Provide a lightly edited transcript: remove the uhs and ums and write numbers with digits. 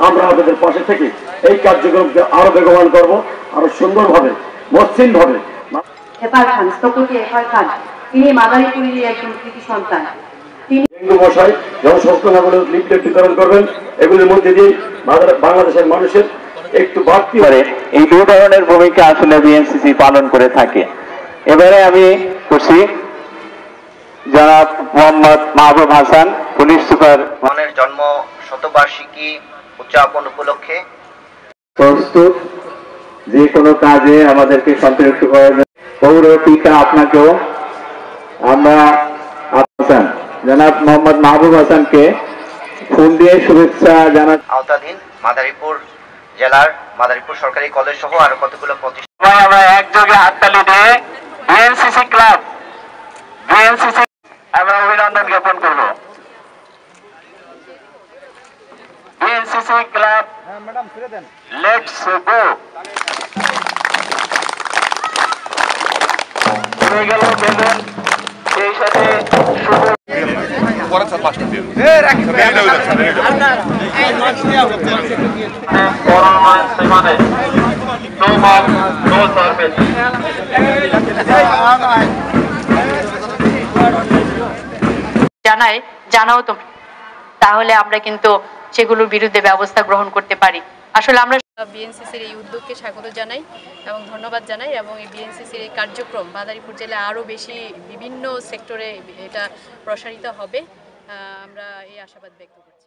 আমরা আপনাদের পাশে থেকে এই কার্যক্রমকে আরো বেগবান করবো, আরো সুন্দরভাবে মসৃণভাবে। হেফার খান, স্থপতি হেফার খান, তিনি মাদারীপুরের একজন কৃতি সন্তান। হিন্দু মশাই জনসচেতনতামূলক লিফলেট বিতরণ করবেন। এগুলির মধ্যে দিয়ে বাংলাদেশের মানুষের একটু বাড়তি পারে এই দুই ধরনের ভূমিকা আসলে বিএনসিসি পালন করে থাকে। এবারে আমি খুশি জনাব মোহাম্মদ মাহবুব হাসান, পুলিশ সুপার মনের জন্ম শতবার্ষিকী উদযাপন উপলক্ষে প্রস্তুত যে কোনো কাজে আমাদেরকে সম্পৃক্ত করার পৌর পিতা আপনাকেও আমরা হাসান জনাব মোহাম্মদ মাহবুব হাসানকে ফুল দিয়ে শুভেচ্ছা জানাচ্ছি। আওতাধীন মাদারীপুর জেলার মাদারীপুর সরকারি কলেজ সহ আরো কতগুলো প্রতিষ্ঠান আমরা একযোগে হাততালি দিয়ে বিএনসিসি ক্লাব বিএনসিসি আমরা অভিনন্দন জ্ঞাপন করব। বিএনসিসি ক্লাব লেটস গো হয়ে গেল বেলুন সেই সাথে জানাও তো, তাহলে আমরা কিন্তু সেগুলোর বিরুদ্ধে ব্যবস্থা গ্রহণ করতে পারি। আসলে আমরা বিএনসিসির এই উদ্যোগকে স্বাগত জানাই এবং ধন্যবাদ জানাই, এবং এই বিএনসিসির এই কার্যক্রম মাদারীপুর জেলায় আরও বেশি বিভিন্ন সেক্টরে এটা প্রসারিত হবে, আমরা এই আশাবাদ ব্যক্ত করি।